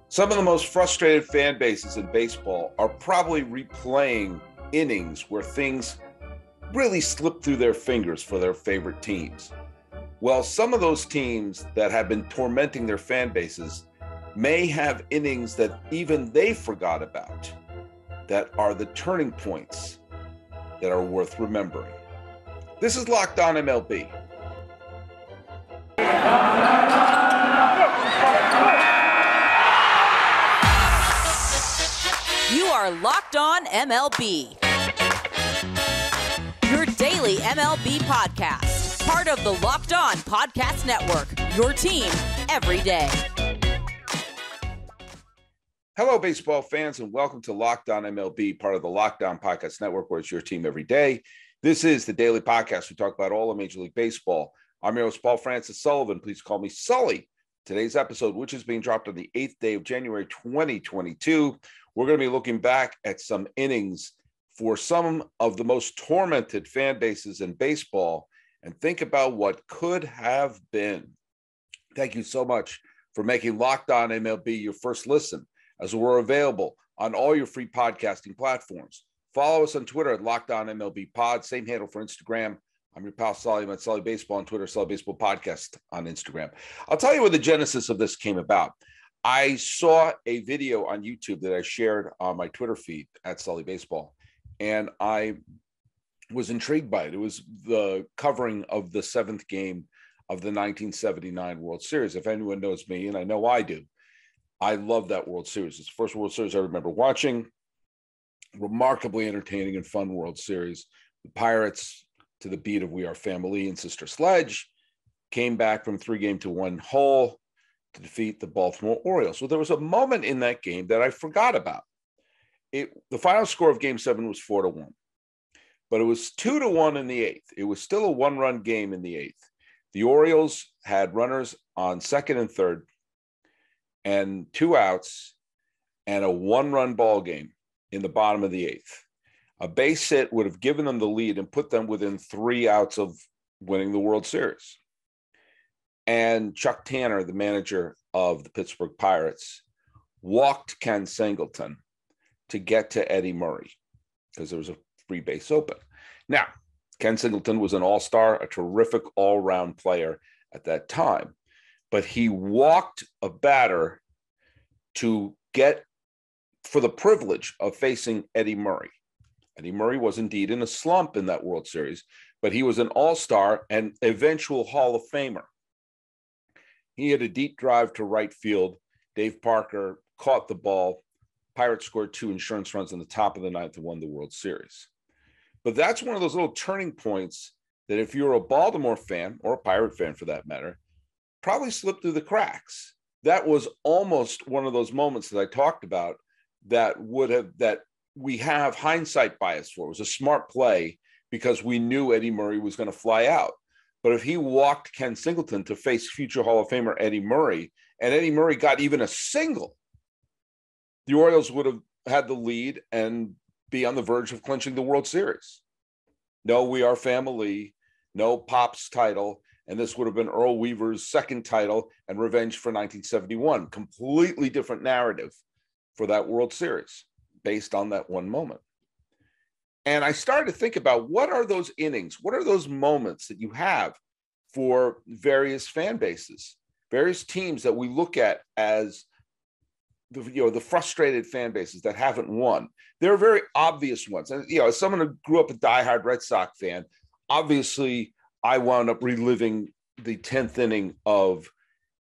Some of the most frustrated fan bases in baseball are probably replaying innings where things really slip through their fingers for their favorite teams. Well, some of those teams that have been tormenting their fan bases may have innings that even they forgot about that are the turning points that are worth remembering. This is Locked On MLB. You are Locked On MLB, your daily MLB podcast, part of the Locked On Podcast Network, your team every day. Hello, baseball fans, and welcome to Locked On MLB, part of the Locked On Podcast Network, where it's your team every day. This is the daily podcast. We talk about all of Major League Baseball. I'm your host, Paul Francis Sullivan. Please call me Sully. Today's episode, which is being dropped on the 8th day of January 2022, we're going to be looking back at some innings for some of the most tormented fan bases in baseball and think about what could have been. Thank you so much for making Locked On MLB your first listen, as we're available on all your free podcasting platforms. Follow us on Twitter at Locked On MLB Pod, same handle for Instagram. I'm your pal Sully. I'm at Sully Baseball on Twitter, Sully Baseball Podcast on Instagram. I'll tell you where the genesis of this came about. I saw a video on YouTube that I shared on my Twitter feed at Sully Baseball, and I was intrigued by it. It was the covering of the seventh game of the 1979 World Series. If anyone knows me, and I know I do, I love that World Series. It's the first World Series I remember watching. Remarkably entertaining and fun World Series. The Pirates, to the beat of We Are Family and Sister Sledge, came back from 3-1 to defeat the Baltimore Orioles. So there was a moment in that game that I forgot about. The final score of Game 7 was 4-1, but it was 2-1 in the 8th. It was still a one-run game in the 8th. The Orioles had runners on second and third and 2 outs and a one-run ball game in the bottom of the 8th. A base hit would have given them the lead and put them within 3 outs of winning the World Series. And Chuck Tanner, the manager of the Pittsburgh Pirates, walked Ken Singleton to get to Eddie Murray because there was a free base open. Now, Ken Singleton was an all-star, a terrific all-round player at that time, but he walked a batter to get for the privilege of facing Eddie Murray. Eddie Murray was indeed in a slump in that World Series, but he was an all-star and eventual Hall of Famer. He had a deep drive to right field. Dave Parker caught the ball. Pirates scored 2 insurance runs in the top of the 9th and won the World Series. But that's one of those little turning points that if you're a Baltimore fan, or a Pirate fan for that matter, probably slipped through the cracks. That was almost one of those moments that I talked about that we have hindsight bias for. It was a smart play because we knew Eddie Murray was going to fly out. But if he walked Ken Singleton to face future Hall of Famer Eddie Murray, and Eddie Murray got even a single, the Orioles would have had the lead and be on the verge of clinching the World Series. No We Are Family, no Pop's title, and this would have been Earl Weaver's second title and revenge for 1971. Completely different narrative for that World Series based on that one moment. And I started to think about what are those innings? What are those moments that you have for various fan bases, various teams that we look at as the frustrated fan bases that haven't won? There are very obvious ones. And, as someone who grew up a diehard Red Sox fan, obviously I wound up reliving the 10th inning of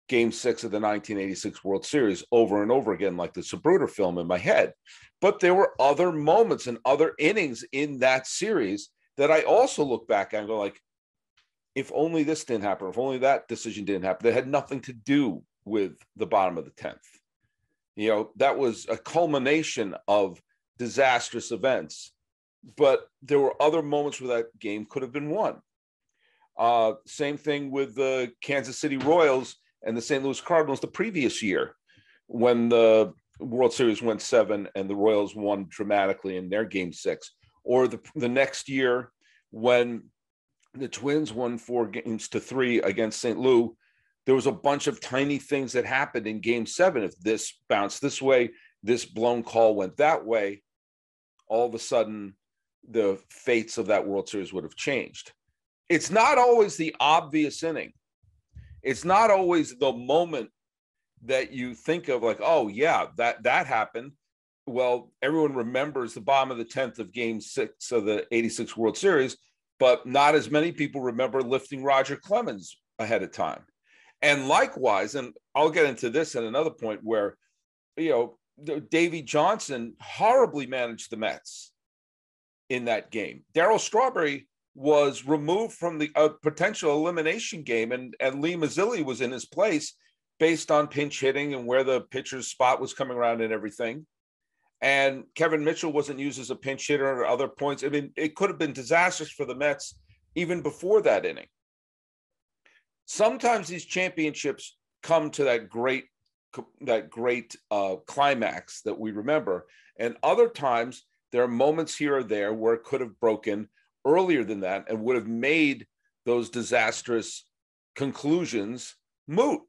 Game 6 of the 1986 World Series over and over again, like the Zapruder film in my head. But there were other moments and other innings in that series that I also look back and go like, if only this didn't happen, if only that decision didn't happen, that had nothing to do with the bottom of the 10th. That was a culmination of disastrous events, but there were other moments where that game could have been won. Same thing with the Kansas City Royals and the St. Louis Cardinals the previous year when the World Series went 7 and the Royals won dramatically in their Game 6. Or the next year when the Twins won 4-3 against St. Louis there was a bunch of tiny things that happened in Game 7. If this bounced this way, this blown call went that way, all of a sudden the fates of that World Series would have changed. It's not always the obvious inning. It's not always the moment that you think of like, oh yeah, that happened. Well, everyone remembers the bottom of the 10th of Game 6 of the 86 World Series, but not as many people remember lifting Roger Clemens ahead of time. And likewise, and I'll get into this at another point where, Davey Johnson horribly managed the Mets in that game. Darryl Strawberry was removed from the potential elimination game, and Lee Mazzilli was in his place based on pinch hitting and where the pitcher's spot was coming around and everything. And Kevin Mitchell wasn't used as a pinch hitter at other points. I mean, it could have been disastrous for the Mets even before that inning. Sometimes these championships come to that great climax that we remember. And other times there are moments here or there where it could have broken earlier than that and would have made those disastrous conclusions moot.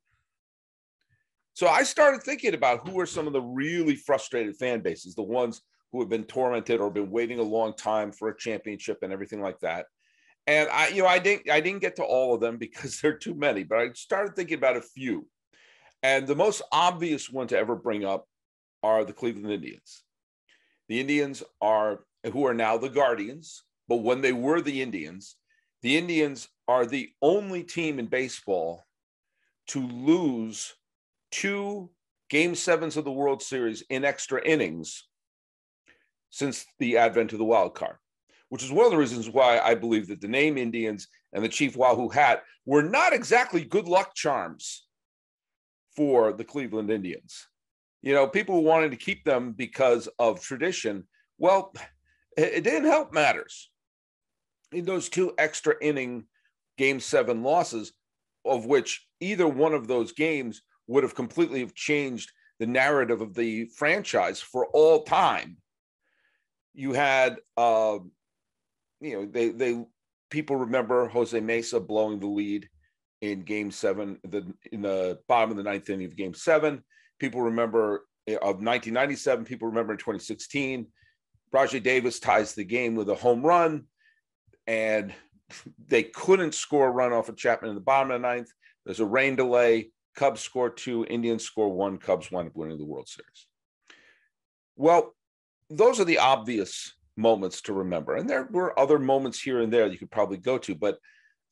So I started thinking about who are some of the really frustrated fan bases, the ones who have been tormented or been waiting a long time for a championship and everything like that. And I didn't get to all of them because there are too many, but I started thinking about a few. And the most obvious one to ever bring up are the Cleveland Indians. The Indians who are now the Guardians, but when they were the Indians are the only team in baseball to lose 2 Game 7s of the World Series in extra innings since the advent of the wild card, which is one of the reasons why I believe that the name Indians and the Chief Wahoo hat were not exactly good luck charms for the Cleveland Indians. People wanted to keep them because of tradition. Well, it didn't help matters. In those 2 extra inning Game 7 losses, of which either one of those games would have completely changed the narrative of the franchise for all time. You had, people remember Jose Mesa blowing the lead in Game 7, in the bottom of the 9th inning of Game 7. People remember of 1997. People remember in 2016, Rajai Davis ties the game with a home run, and they couldn't score a run off of Chapman in the bottom of the 9th. There's a rain delay. Cubs score 2, Indians score 1. Cubs wind up winning the World Series. Well, those are the obvious moments to remember. And there were other moments here and there you could probably go to, but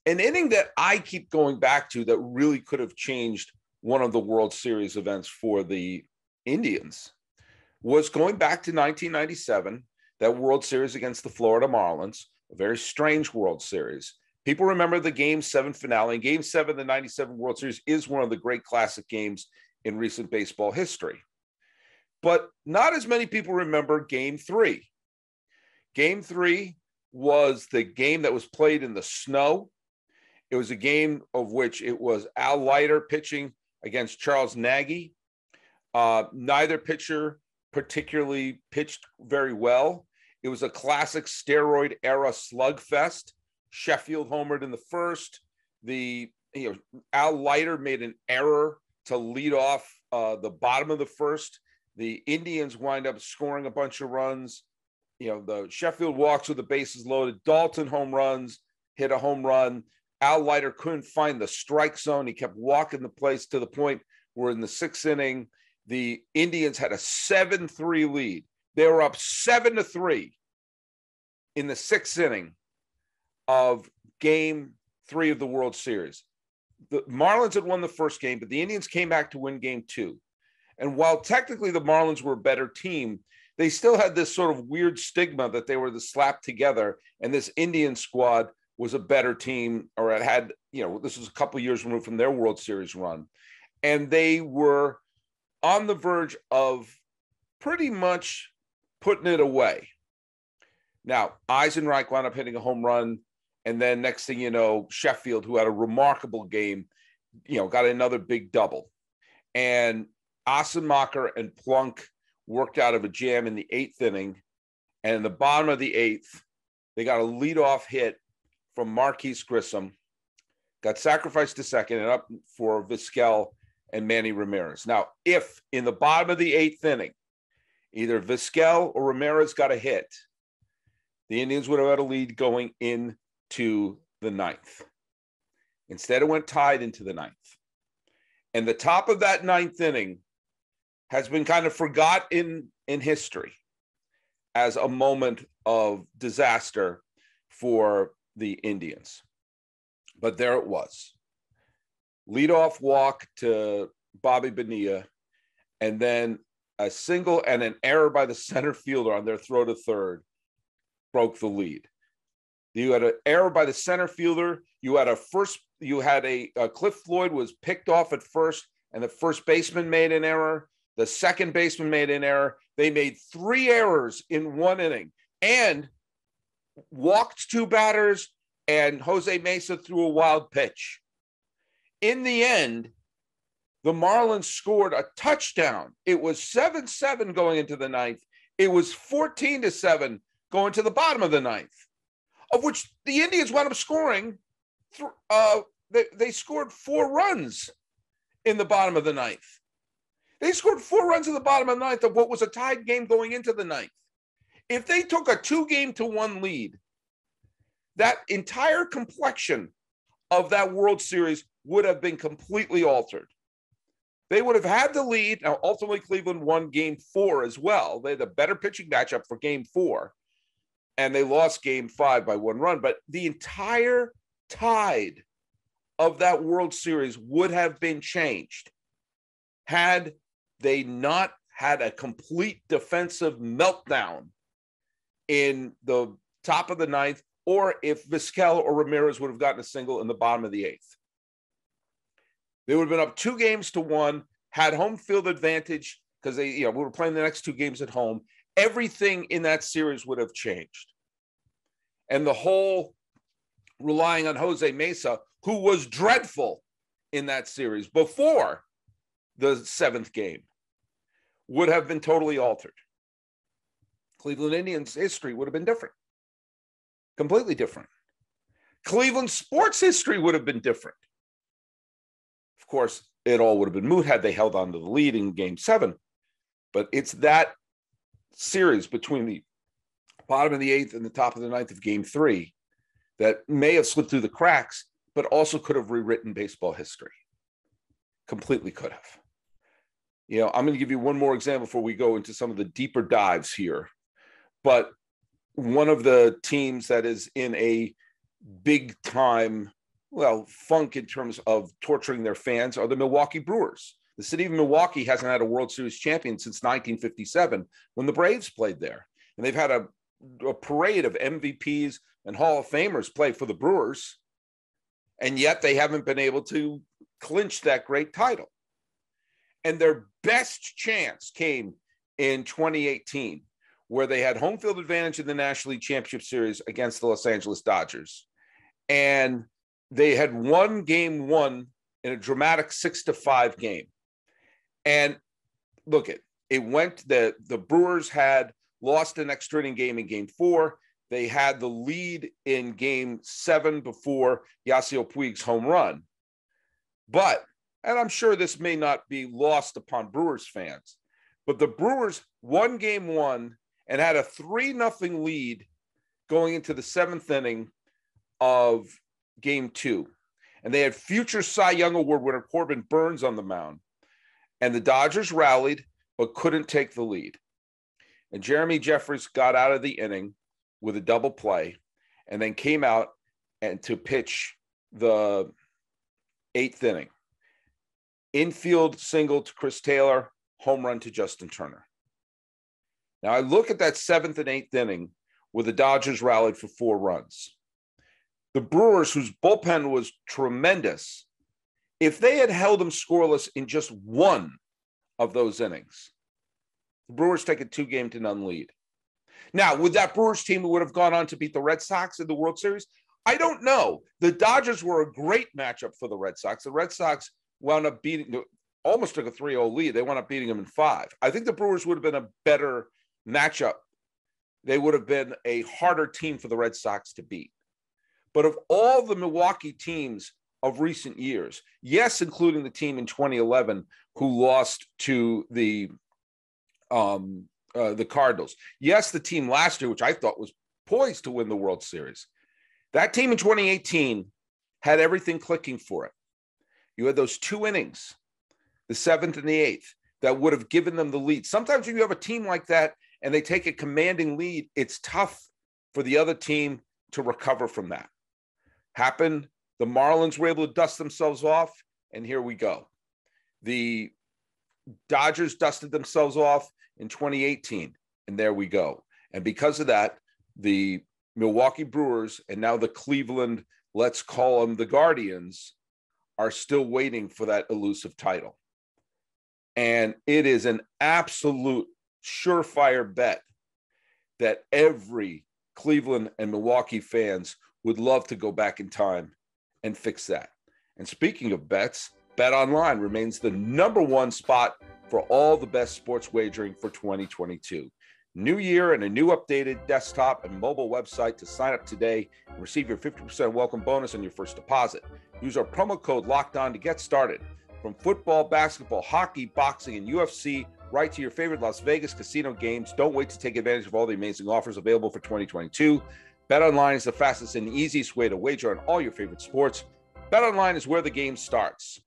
an inning that I keep going back to that really could have changed one of the World Series events for the Indians was going back to 1997, that World Series against the Florida Marlins, a very strange World Series. People remember the Game 7 finale. And Game 7 of the 97 World Series is one of the great classic games in recent baseball history. But not as many people remember Game 3. Game 3 was the game that was played in the snow. It was a game of which it was Al Leiter pitching against Charles Nagy. Neither pitcher particularly pitched very well. It was a classic steroid era slugfest. Sheffield homered in the first. Al Leiter made an error to lead off the bottom of the first. The Indians wind up scoring a bunch of runs. The Sheffield walks with the bases loaded. Dalton home runs, hit a home run. Al Leiter couldn't find the strike zone. He kept walking the place to the point where in the 6th inning, the Indians had a 7-3 lead. They were up 7-3 in the 6th inning of Game 3 of the World Series. The Marlins had won the first game, but the Indians came back to win Game 2. And while technically the Marlins were a better team, they still had this sort of weird stigma that they were the slap together, and this Indian squad was a better team, or it had, this was a couple of years removed from their World Series run. And they were on the verge of pretty much putting it away. Now, Eisenreich wound up hitting a home run. And then next thing you know, Sheffield, who had a remarkable game, got another big double. And Assenmacher and Plunk worked out of a jam in the 8th inning. And in the bottom of the 8th, they got a leadoff hit from Marquise Grissom, got sacrificed to second and up for Vizquel and Manny Ramirez. Now, if in the bottom of the 8th inning, either Vizquel or Ramirez got a hit, the Indians would have had a lead going into the 9th. Instead, it went tied into the 9th. And the top of that 9th inning has been kind of forgotten in history as a moment of disaster for the Indians. But there it was. Leadoff walk to Bobby Bonilla, and then a single and an error by the center fielder on their throw to third broke the lead. You had an error by the center fielder. You had a Cliff Floyd was picked off at first, and the first baseman made an error. The second baseman made an error. They made 3 errors in 1 inning and walked 2 batters, and Jose Mesa threw a wild pitch. In the end, the Marlins scored a touchdown. It was 7-7 going into the 9th. It was 14-7 going to the bottom of the 9th, of which the Indians wound up scoring. They scored 4 runs in the bottom of the 9th. They scored 4 runs in the bottom of the 9th of what was a tied game going into the 9th. If they took a 2-1 lead, that entire complexion of that World Series would have been completely altered. They would have had the lead. Now, ultimately, Cleveland won Game 4 as well. They had a better pitching matchup for Game 4, and they lost Game 5 by 1 run. But the entire tide of that World Series would have been changed had they not had a complete defensive meltdown in the top of the 9th, or if Vizquel or Ramirez would have gotten a single in the bottom of the 8th. They would have been up 2-1, had home field advantage because we were playing the next 2 games at home. Everything in that series would have changed. And the whole relying on Jose Mesa, who was dreadful in that series before the 7th game, would have been totally altered. Cleveland Indians history would have been different. Completely different. Cleveland sports history would have been different. Of course, it all would have been moot had they held on to the lead in Game 7. But it's that series between the bottom of the 8th and the top of the 9th of Game 3 that may have slipped through the cracks, but also could have rewritten baseball history. Completely could have. I'm going to give you one more example before we go into some of the deeper dives here. But one of the teams that is in a big time, funk in terms of torturing their fans are the Milwaukee Brewers. The city of Milwaukee hasn't had a World Series champion since 1957 when the Braves played there. And they've had a parade of MVPs and Hall of Famers play for the Brewers. And yet they haven't been able to clinch that great title. And their best chance came in 2018, where they had home field advantage in the National League Championship Series against the Los Angeles Dodgers. And they had won Game 1 in a dramatic 6-5 game. And look, the Brewers had lost an extra inning game in Game 4. They had the lead in Game 7 before Yasiel Puig's home run. And I'm sure this may not be lost upon Brewers fans, but the Brewers won Game 1 and had a 3-0 lead going into the 7th inning of Game 2. And they had future Cy Young Award winner Corbin Burns on the mound. And the Dodgers rallied, but couldn't take the lead. And Jeremy Jeffress got out of the inning with a double play and then came out and to pitch the 8th inning. Infield single to Chris Taylor, home run to Justin Turner. Now I look at that 7th and 8th inning where the Dodgers rallied for 4 runs. The Brewers, whose bullpen was tremendous, if they had held them scoreless in just one of those innings, the Brewers take a 2-0 lead. Now, would that Brewers team would have gone on to beat the Red Sox in the World Series? I don't know. The Dodgers were a great matchup for the Red Sox. The Red Sox wound up almost took a 3-0 lead. They wound up beating them in 5. I think the Brewers would have been a better matchup. They would have been a harder team for the Red Sox to beat. But of all the Milwaukee teams of recent years. Yes, including the team in 2011 who lost to the Cardinals. Yes, the team last year, which I thought was poised to win the World Series. That team in 2018 had everything clicking for it. You had those 2 innings, the 7th and the 8th, that would have given them the lead. Sometimes when you have a team like that and they take a commanding lead, it's tough for the other team to recover from that. Happened. The Marlins were able to dust themselves off, and here we go. The Dodgers dusted themselves off in 2018, and there we go. And because of that, the Milwaukee Brewers and now the Cleveland, let's call them the Guardians, are still waiting for that elusive title. And it is an absolute surefire bet that every Cleveland and Milwaukee fans would love to go back in time and fix that. And speaking of bets, BetOnline remains the #1 spot for all the best sports wagering for 2022. New year and a new updated desktop and mobile website to sign up today and receive your 50% welcome bonus on your first deposit. Use our promo code LOCKEDON to get started. From football, basketball, hockey, boxing, and UFC, right to your favorite Las Vegas casino games. Don't wait to take advantage of all the amazing offers available for 2022. BetOnline is the fastest and easiest way to wager on all your favorite sports. BetOnline is where the game starts.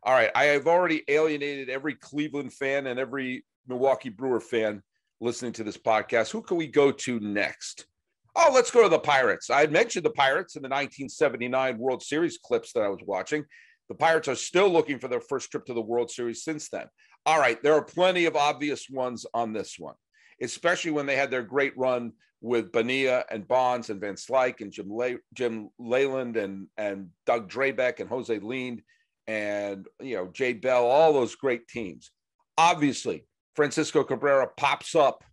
All right, I have already alienated every Cleveland fan and every Milwaukee Brewer fan listening to this podcast. Who can we go to next? Oh, let's go to the Pirates. I had mentioned the Pirates in the 1979 World Series clips that I was watching. The Pirates are still looking for their first trip to the World Series since then. All right, there are plenty of obvious ones on this one, especially when they had their great run with Bonilla and Bonds and Van Slyke and Jim Leyland and Doug Drabeck and Jose Lind and Jay Bell, all those great teams. Obviously, Francisco Cabrera pops up.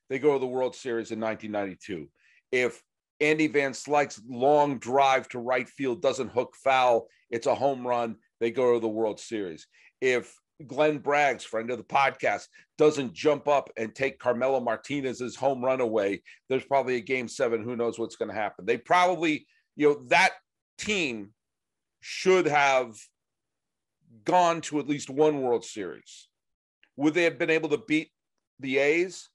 They go to the World Series in 1992. If Andy Van Slyke's long drive to right field doesn't hook foul, it's a home run, they go to the World Series. If Glenn Bragg's, friend of the podcast, doesn't jump up and take Carmelo Martinez's home run away, there's probably a Game 7. Who knows what's going to happen? They probably, that team should have gone to at least one World Series. Would they have been able to beat the A's?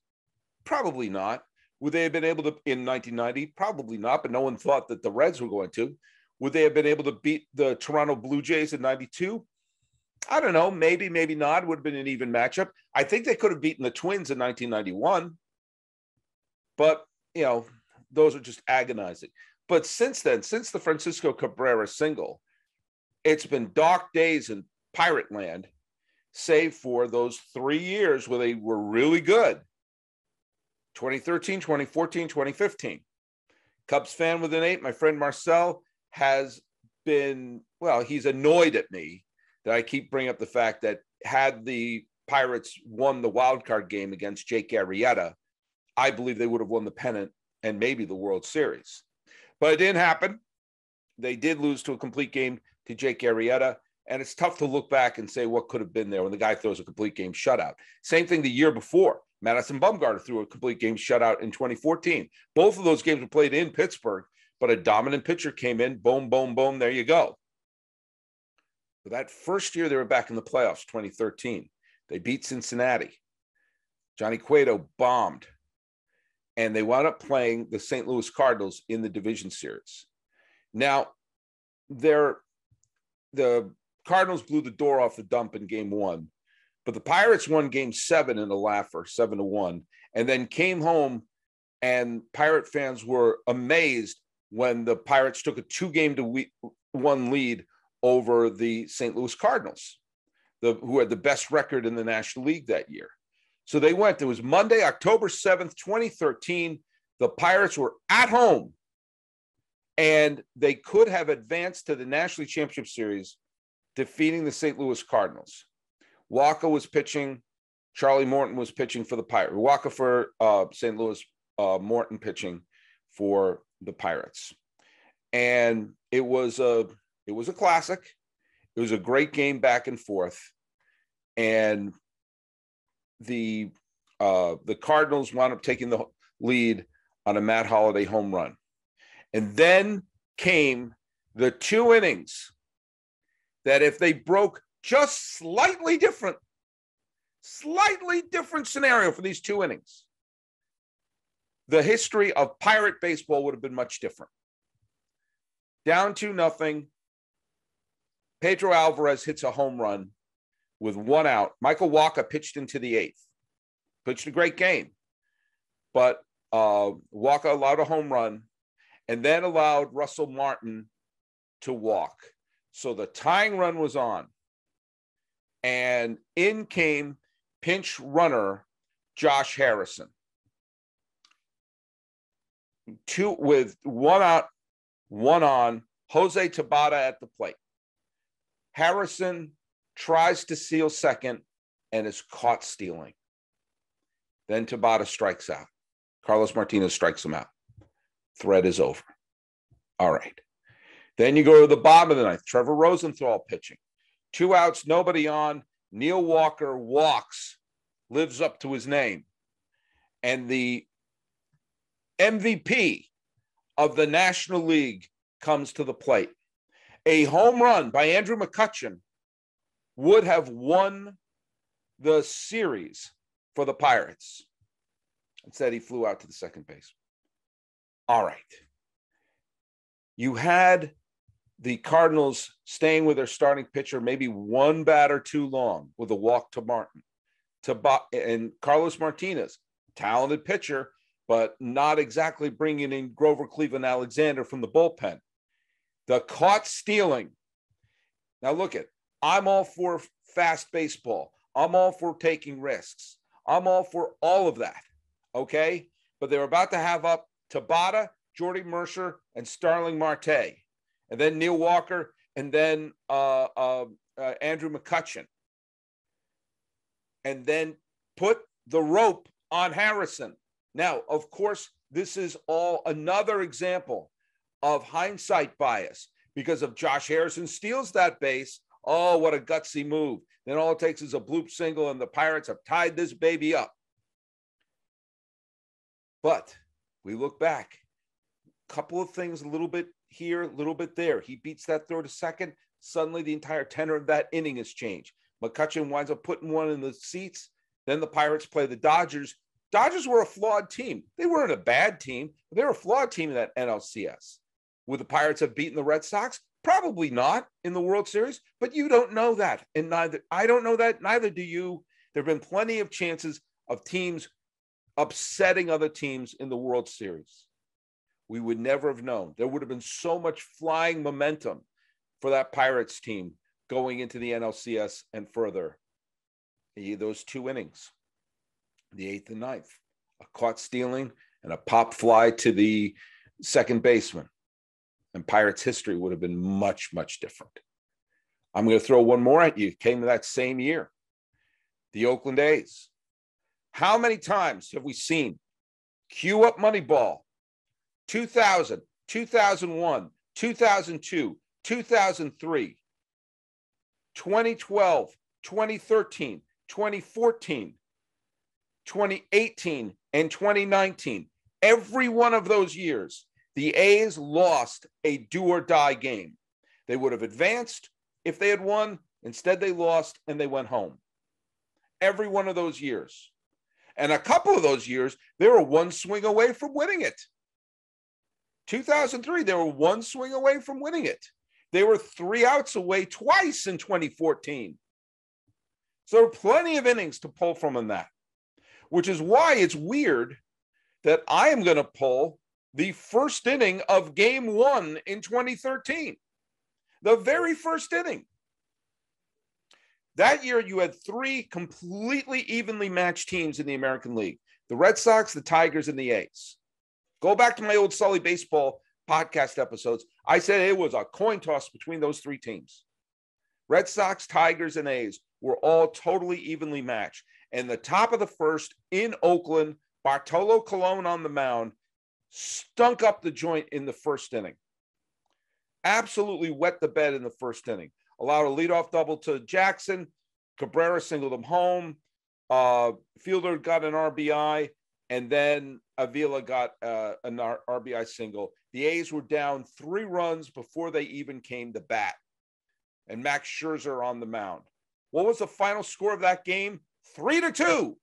Probably not. Would they have been able to in 1990? Probably not, but no one thought that the Reds were going to. Would they have been able to beat the Toronto Blue Jays in 92? I don't know. Maybe, maybe not. It would have been an even matchup. I think they could have beaten the Twins in 1991. But, those are just agonizing. But since then, since the Francisco Cabrera single, it's been dark days in Pirate Land, save for those 3 years where they were really good. 2013, 2014, 2015. Cubs fan with an 8, my friend Marcel has been, he's annoyed at me that I keep bringing up the fact that had the Pirates won the wild card game against Jake Arrieta, I believe they would have won the pennant and maybe the World Series. But it didn't happen. They did lose to a complete game to Jake Arrieta, and it's tough to look back and say what could have been there when the guy throws a complete game shutout. Same thing the year before. Madison Bumgarner threw a complete game shutout in 2014. Both of those games were played in Pittsburgh, but a dominant pitcher came in, boom, boom, boom, there you go. But that first year they were back in the playoffs, 2013, they beat Cincinnati. Johnny Cueto bombed, and they wound up playing the St. Louis Cardinals in the division series. Now, the Cardinals blew the door off the dump in game 1. But the Pirates won game 7 in a laugher, 7-1, and then came home, and Pirate fans were amazed when the Pirates took a 2-1 lead over the St. Louis Cardinals, who had the best record in the National League that year. So they went. It was Monday, October 7th, 2013. The Pirates were at home, and they could have advanced to the National League Championship Series, defeating the St. Louis Cardinals. Walker was pitching. Charlie Morton was pitching for the Pirates. Walker for St. Louis, Morton pitching for the Pirates. And it was a classic. It was a great game back and forth. And the Cardinals wound up taking the lead on a Matt Holliday home run. And then came the two innings that if they broke just slightly different scenario for these two innings, the history of Pirate baseball would have been much different. Down 2-0. Pedro Alvarez hits a home run with one out. Michael Wacha pitched into the eighth. Pitched a great game. But Wacha allowed a home run and then allowed Russell Martin to walk. So the tying run was on. And in came pinch runner Josh Harrison. With one out, one on, Jose Tabata at the plate. Harrison tries to steal second and is caught stealing. Then Tabata strikes out. Carlos Martinez strikes him out. Threat is over. All right. Then you go to the bottom of the ninth. Trevor Rosenthal pitching. 2 outs, nobody on. Neil Walker walks, lives up to his name. And the MVP of the National League comes to the plate. A home run by Andrew McCutchen would have won the series for the Pirates. Instead, he flew out to the second base. All right. You had the Cardinals staying with their starting pitcher maybe one batter too long with a walk to Martin. And Carlos Martinez, talented pitcher, but not exactly bringing in Grover Cleveland Alexander from the bullpen. The caught stealing. Now look at, I'm all for fast baseball. I'm all for taking risks. I'm all for all of that, okay? But they're about to have up Tabata, Jordy Mercer, and Starling Marte, and then Neil Walker, and then Andrew McCutchen. And then put the rope on Harrison. Now, of course, this is all another example of hindsight bias, because if Josh Harrison steals that base, oh, what a gutsy move. Then all it takes is a bloop single and the Pirates have tied this baby up. But we look back, a couple of things, a little bit here, a little bit there. He beats that throw to second. Suddenly the entire tenor of that inning has changed. McCutchen winds up putting one in the seats. Then the Pirates play the Dodgers. Dodgers were a flawed team. They weren't a bad team. They were a flawed team in that NLCS. Would the Pirates have beaten the Red Sox? Probably not in the World Series, but you don't know that. And I don't know that, neither do you. There have been plenty of chances of teams upsetting other teams in the World Series. We would never have known. There would have been so much flying momentum for that Pirates team going into the NLCS and further. Those two innings, the eighth and ninth, a caught stealing and a pop fly to the second baseman. And Pirates history would have been much, much different. I'm going to throw one more at you. It came that same year. The Oakland A's. How many times have we seen cue up Moneyball? 2000, 2001, 2002, 2003, 2012, 2013, 2014, 2018, and 2019. Every one of those years, the A's lost a do-or-die game. They would have advanced if they had won. Instead, they lost and they went home. Every one of those years. And a couple of those years, they were one swing away from winning it. 2003, they were one swing away from winning it. They were 3 outs away twice in 2014. So there are plenty of innings to pull from in that, which is why it's weird that I am going to pull the first inning of Game 1 in 2013. The very first inning. That year, you had 3 completely evenly matched teams in the American League. The Red Sox, the Tigers, and the A's. Go back to my old Sully Baseball podcast episodes. I said it was a coin toss between those 3 teams. Red Sox, Tigers, and A's were all totally evenly matched. And the top of the first in Oakland, Bartolo Colon on the mound, stunk up the joint in the first inning. Absolutely wet the bed in the first inning. Allowed a leadoff double to Jackson. Cabrera singled him home. Fielder got an RBI. And then Avila got an RBI single. The A's were down 3 runs before they even came to bat. And Max Scherzer on the mound. What was the final score of that game? 3-2.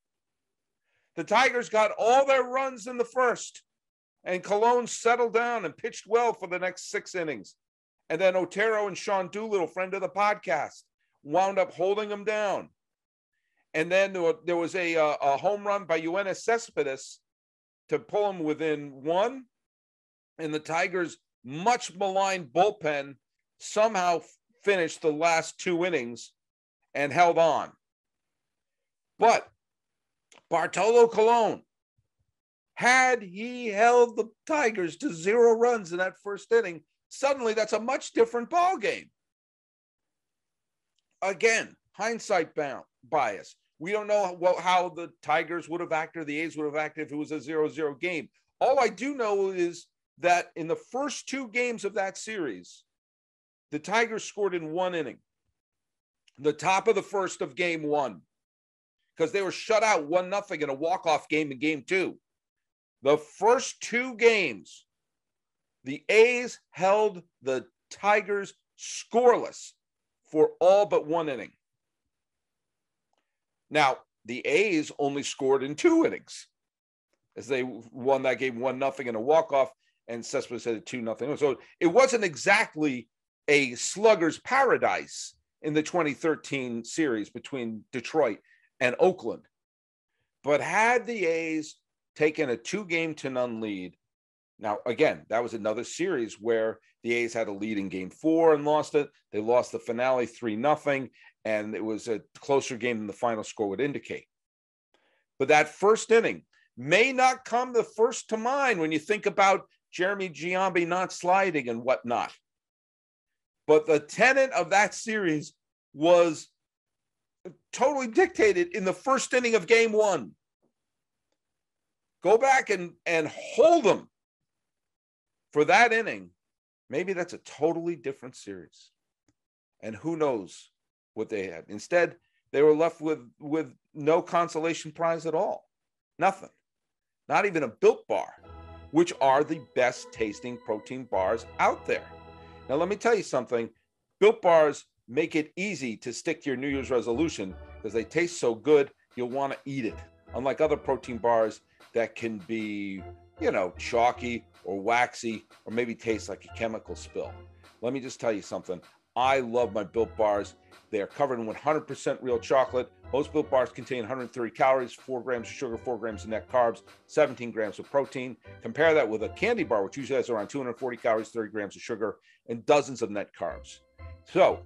The Tigers got all their runs in the first. And Colon settled down and pitched well for the next 6 innings. And then Otero and Sean Doolittle, friend of the podcast, wound up holding them down. And then there was a home run by Yoenis Cespedes to pull him within 1. And the Tigers' much maligned bullpen somehow finished the last 2 innings and held on. But Bartolo Colon, had he held the Tigers to 0 runs in that first inning, suddenly that's a much different ball game. Again, hindsight bias. We don't know how the Tigers would have acted or the A's would have acted if it was a 0-0 game. All I do know is that in the first 2 games of that series, the Tigers scored in 1 inning. The top of the first of game 1, because they were shut out 1-0 in a walk-off game in game 2. The first 2 games, the A's held the Tigers scoreless for all but 1 inning. Now, the A's only scored in 2 innings as they won that game 1-0 in a walk-off, and Cespedes had a 2-0. So it wasn't exactly a slugger's paradise in the 2013 series between Detroit and Oakland. But had the A's taken a 2-0 lead, now, again, that was another series where the A's had a lead in game 4 and lost it. They lost the finale 3-0, and it was a closer game than the final score would indicate. But that first inning may not come the first to mind when you think about Jeremy Giambi not sliding and whatnot. But the tenet of that series was totally dictated in the first inning of game 1. Go back and hold them for that inning. Maybe that's a totally different series. And who knows what they had. Instead, they were left with no consolation prize at all. Nothing. Not even a Built Bar, which are the best tasting protein bars out there. Now, let me tell you something. Built Bars make it easy to stick to your New Year's resolution because they taste so good, you'll want to eat it. Unlike other protein bars that can be, chalky or waxy or maybe taste like a chemical spill. Let me just tell you something. I love my Built Bars. They are covered in 100% real chocolate. Most Built Bars contain 130 calories, 4 grams of sugar, 4 grams of net carbs, 17 grams of protein. Compare that with a candy bar, which usually has around 240 calories, 30 grams of sugar, and dozens of net carbs. So,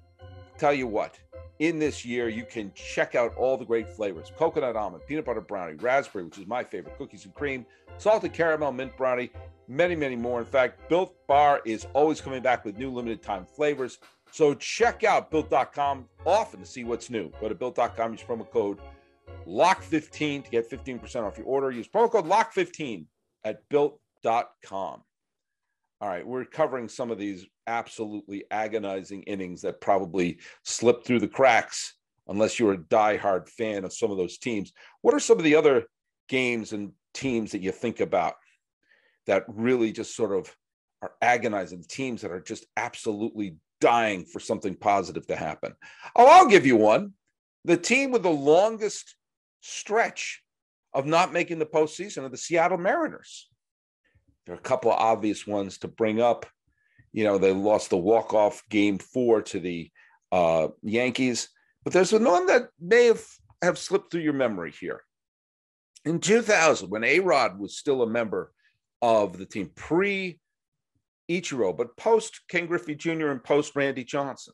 tell you what, in this year, you can check out all the great flavors. Coconut almond, peanut butter brownie, raspberry, which is my favorite, cookies and cream, salted caramel, mint brownie, many, many more. In fact, Built Bar is always coming back with new limited time flavors. So check out Built.com often to see what's new. Go to Built.com, use promo code LOCK15 to get 15% off your order. Use promo code LOCK15 at Built.com. All right, we're covering some of these absolutely agonizing innings that probably slipped through the cracks unless you're a diehard fan of some of those teams. What are some of the other games and teams that you think about that really just sort of are agonizing, teams that are just absolutely dying for something positive to happen? Oh, I'll give you one. The team with the longest stretch of not making the postseason are the Seattle Mariners. There are a couple of obvious ones to bring up. They lost the walk-off game 4 to the Yankees, but there's one that may have slipped through your memory here. In 2000, when A-Rod was still a member of the team, pre-Ichiro, but post-Ken Griffey Jr. and post-Randy Johnson,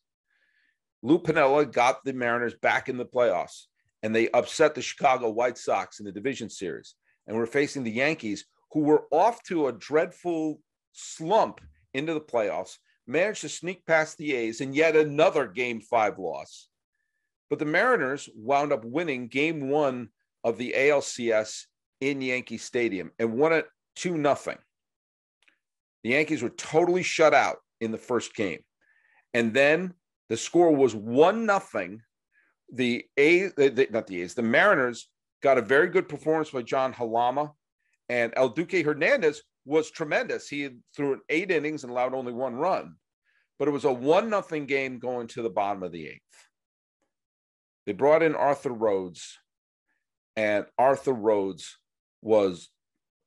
Lou Piniella got the Mariners back in the playoffs, and they upset the Chicago White Sox in the division series, and were facing the Yankees, who were off to a dreadful slump into the playoffs, managed to sneak past the A's in yet another Game 5 loss. But the Mariners wound up winning Game 1 of the ALCS in Yankee Stadium and won it 2-0. The Yankees were totally shut out in the first game. And then the score was 1-0. The Mariners got a very good performance by John Halama And El Duque Hernandez was tremendous. He threw 8 innings and allowed only 1 run. But it was a 1-0 game going to the bottom of the 8th. They brought in Arthur Rhodes, and Arthur Rhodes was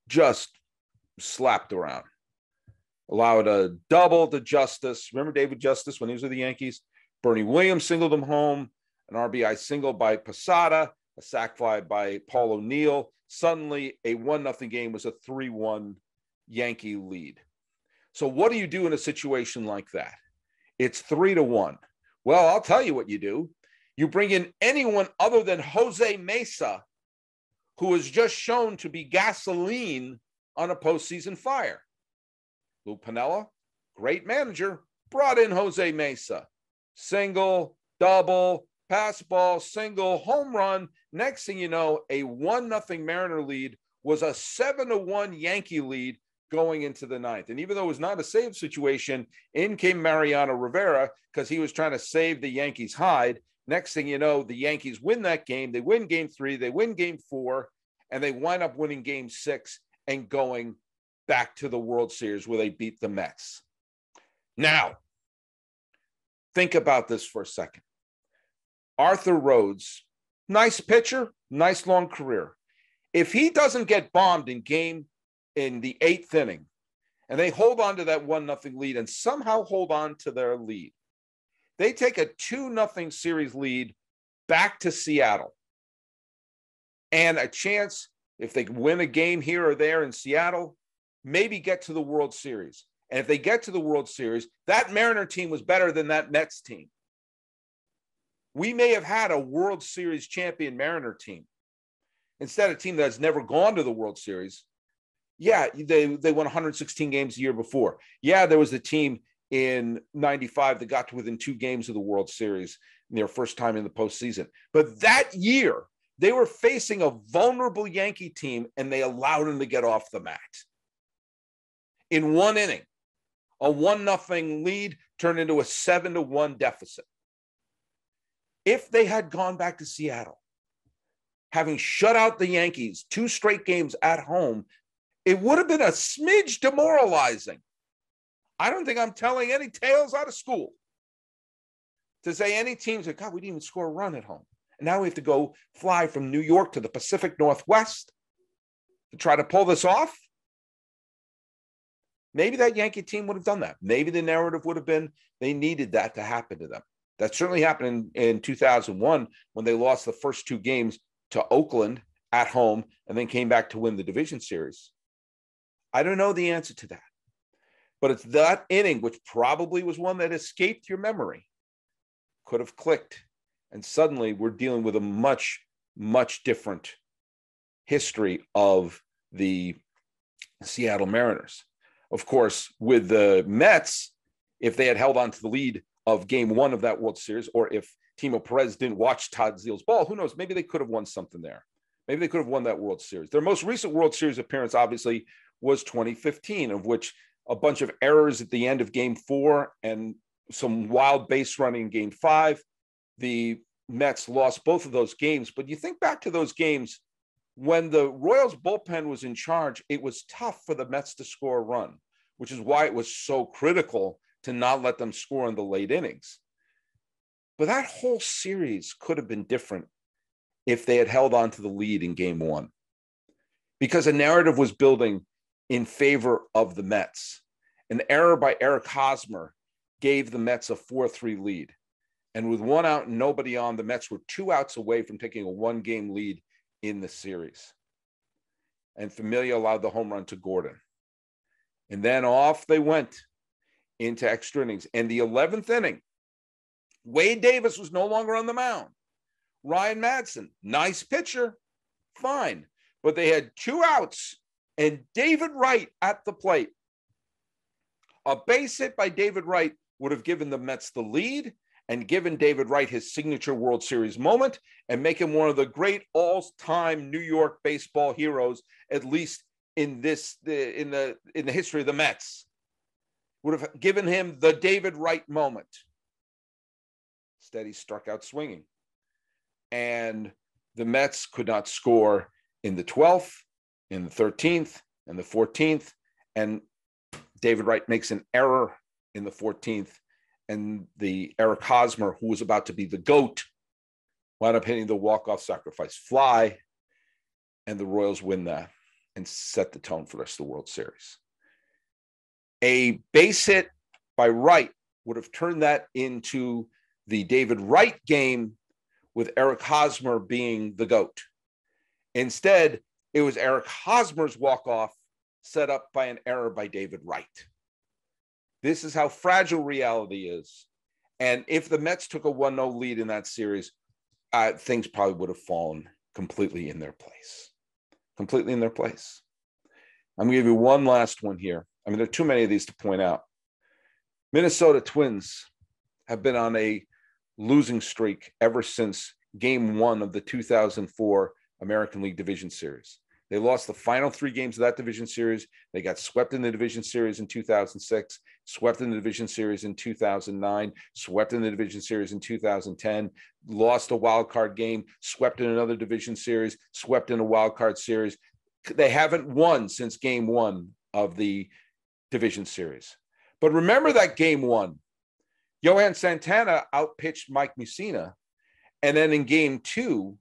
just slapped around. Allowed a double to Justice. Remember David Justice when he was with the Yankees? Bernie Williams singled him home, an RBI single by Posada, a sac fly by Paul O'Neill. Suddenly, a 1-0 game was a 3-1 Yankee lead. So what do you do in a situation like that? It's 3-1. Well, I'll tell you what you do. You bring in anyone other than Jose Mesa, who has just shown to be gasoline on a postseason fire. Lou Piniella, great manager, brought in Jose Mesa. Single, double, pass ball, single, home run. Next thing you know, a 1-0 Mariner lead was a 7-1 Yankee lead going into the 9th. And even though it was not a save situation, in came Mariano Rivera because he was trying to save the Yankees' hide. Next thing you know, the Yankees win that game. They win game 3, they win game 4, and they wind up winning game 6 and going back to the World Series where they beat the Mets. Now, think about this for a second. Arthur Rhodes, nice pitcher, nice long career. If he doesn't get bombed in the 8th inning, and they hold on to that 1-0 lead and somehow hold on to their lead, they take a 2-0 series lead back to Seattle. And a chance, if they win a game here or there in Seattle, maybe get to the World Series. And if they get to the World Series, that Mariner team was better than that Mets team. We may have had a World Series champion Mariner team instead of a team that's never gone to the World Series. Yeah, they won 116 games the year before. Yeah, there was a team in 95 that got to within 2 games of the World Series in their first time in the postseason. But that year, they were facing a vulnerable Yankee team, and they allowed them to get off the mat. In 1 inning, a 1-0 lead turned into a 7-1 deficit. If they had gone back to Seattle, having shut out the Yankees 2 straight games at home, it would have been a smidge demoralizing. I don't think I'm telling any tales out of school to say any teams that, God, we didn't even score a run at home. And now we have to go fly from New York to the Pacific Northwest to try to pull this off. Maybe that Yankee team would have done that. Maybe the narrative would have been they needed that to happen to them. That certainly happened in 2001 when they lost the first 2 games to Oakland at home and then came back to win the division series. I don't know the answer to that. But it's that inning, which probably was one that escaped your memory, could have clicked. And suddenly we're dealing with a much, much different history of the Seattle Mariners. Of course, with the Mets, if they had held on to the lead of game 1 of that World Series, or if Timo Perez didn't watch Todd Zeal's ball, who knows? Maybe they could have won something there. Maybe they could have won that World Series. Their most recent World Series appearance, obviously, was 2015, of which a bunch of errors at the end of game 4 and some wild base running in game 5. The Mets lost both of those games. But you think back to those games, when the Royals bullpen was in charge, it was tough for the Mets to score a run, which is why it was so critical to not let them score in the late innings. But that whole series could have been different if they had held on to the lead in game 1, because a narrative was building in favor of the Mets. An error by Eric Hosmer gave the Mets a 4-3 lead. And with 1 out and nobody on, the Mets were 2 outs away from taking a 1-game lead in the series. And Familia allowed the home run to Gordon. And then off they went into extra innings. And the 11th inning, Wade Davis was no longer on the mound. Ryan Madsen, nice pitcher, fine. But they had 2 outs and David Wright at the plate. A base hit by David Wright would have given the Mets the lead and given David Wright his signature World Series moment and make him one of the great all-time New York baseball heroes, at least in the history of the Mets. Would have given him the David Wright moment. Instead, he struck out swinging. And the Mets could not score in the 12th. in the 13th and the 14th, and David Wright makes an error in the 14th, and the Eric Hosmer, who was about to be the GOAT, wound up hitting the walk-off sacrifice fly, and the Royals win that and set the tone for the rest of the World Series. A base hit by Wright would have turned that into the David Wright game with Eric Hosmer being the GOAT. Instead, it was Eric Hosmer's walk-off set up by an error by David Wright. This is how fragile reality is. And if the Mets took a 1-0 lead in that series, things probably would have fallen completely in their place. Completely in their place. I'm going to give you one last one here. I mean, there are too many of these to point out. Minnesota Twins have been on a losing streak ever since Game 1 of the 2004 American League Division Series. They lost the final 3 games of that division series. They got swept in the division series in 2006, swept in the division series in 2009, swept in the division series in 2010, lost a wild card game, swept in another division series, swept in a wild card series. They haven't won since Game 1 of the division series. But remember that Game 1, Johan Santana outpitched Mike Mussina. And then in Game 2,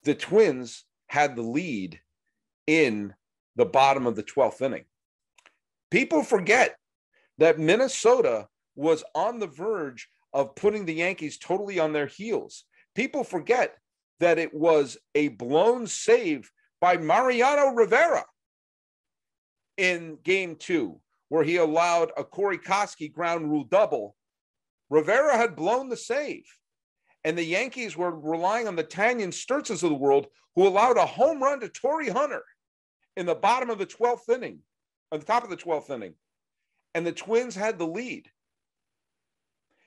the Twins had the lead in the bottom of the 12th inning. People forget that Minnesota was on the verge of putting the Yankees totally on their heels. People forget that it was a blown save by Mariano Rivera in Game 2, where he allowed a Corey Kosky ground rule double. Rivera had blown the save. And the Yankees were relying on the Tanyan Sturtzes of the world, who allowed a home run to Torrey Hunter in the bottom of the 12th inning, on the top of the 12th inning. And the Twins had the lead.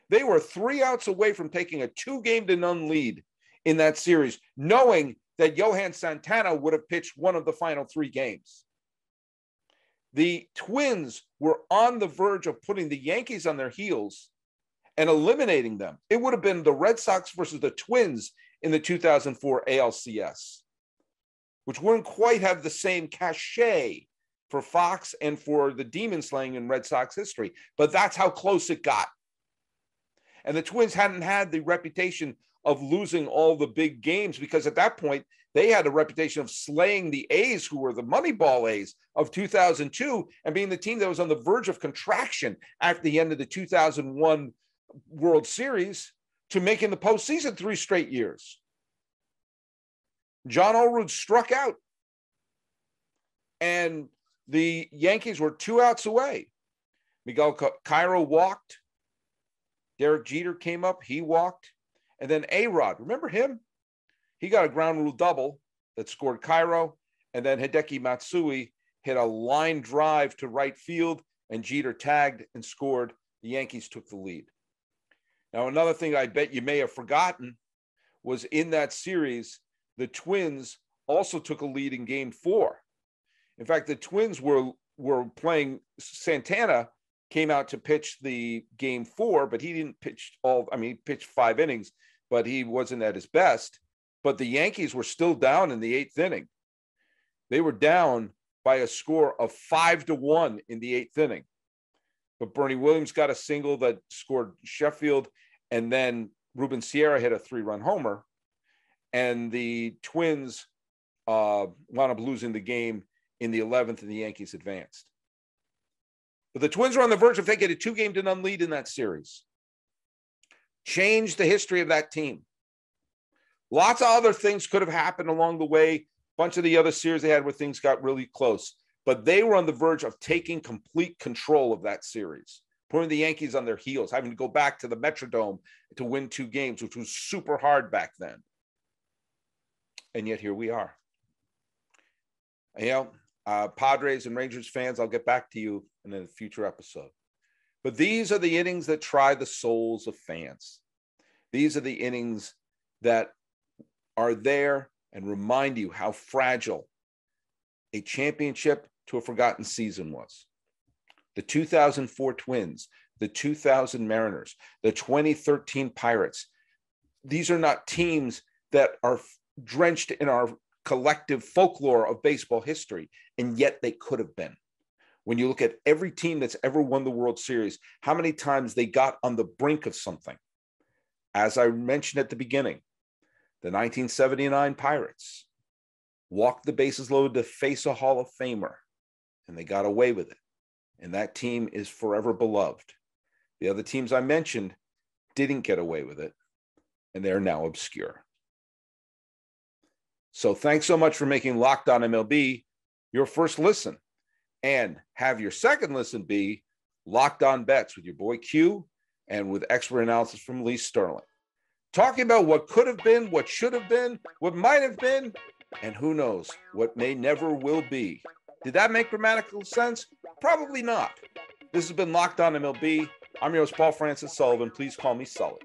They were 3 outs away from taking a 2-0 lead in that series, knowing that Johan Santana would have pitched one of the final 3 games. The Twins were on the verge of putting the Yankees on their heels and eliminating them. It would have been the Red Sox versus the Twins in the 2004 ALCS, which wouldn't quite have the same cachet for Fox and for the demon slaying in Red Sox history. But that's how close it got. And the Twins hadn't had the reputation of losing all the big games, because at that point, they had a reputation of slaying the A's, who were the Moneyball A's of 2002, and being the team that was on the verge of contraction after the end of the 2001 World Series, to making the postseason 3 straight years. John Olerud struck out, and the Yankees were 2 outs away. Miguel Cairo walked. Derek Jeter came up. He walked. And then A-Rod, remember him? He got a ground rule double that scored Cairo. And then Hideki Matsui hit a line drive to right field, and Jeter tagged and scored. The Yankees took the lead. Now, another thing I bet you may have forgotten was in that series, the Twins also took a lead in Game 4. In fact, the Twins were playing. Santana came out to pitch the Game 4, but he didn't pitch he pitched 5 innings, but he wasn't at his best. But the Yankees were still down in the 8th inning. They were down by a score of 5-1 in the 8th inning. But Bernie Williams got a single that scored Sheffield, and then Ruben Sierra hit a 3-run homer, and the Twins wound up losing the game in the 11th, and the Yankees advanced. But the Twins were on the verge of taking a 2-0 lead in that series. Changed the history of that team. Lots of other things could have happened along the way. A bunch of the other series they had where things got really close. But they were on the verge of taking complete control of that series, putting the Yankees on their heels, having to go back to the Metrodome to win 2 games, which was super hard back then. And yet here we are. Padres and Rangers fans, I'll get back to you in a future episode. But these are the innings that try the souls of fans. These are the innings that are there and remind you how fragile a championship to a forgotten season was. The 2004 Twins, the 2000 Mariners, the 2013 Pirates. These are not teams that are drenched in our collective folklore of baseball history, and yet they could have been. When you look at every team that's ever won the World Series, how many times they got on the brink of something. As I mentioned at the beginning, the 1979 Pirates walked the bases loaded to face a Hall of Famer, and they got away with it. And that team is forever beloved. The other teams I mentioned didn't get away with it, and they're now obscure. So thanks so much for making Locked On MLB your first listen. And have your second listen be Locked On Bets with your boy Q and with expert analysis from Lee Sterling. Talking about what could have been, what should have been, what might have been, and who knows, what may never will be. Did that make grammatical sense? Probably not. This has been Locked On MLB. I'm your host, Paul Francis Sullivan. Please call me Sully.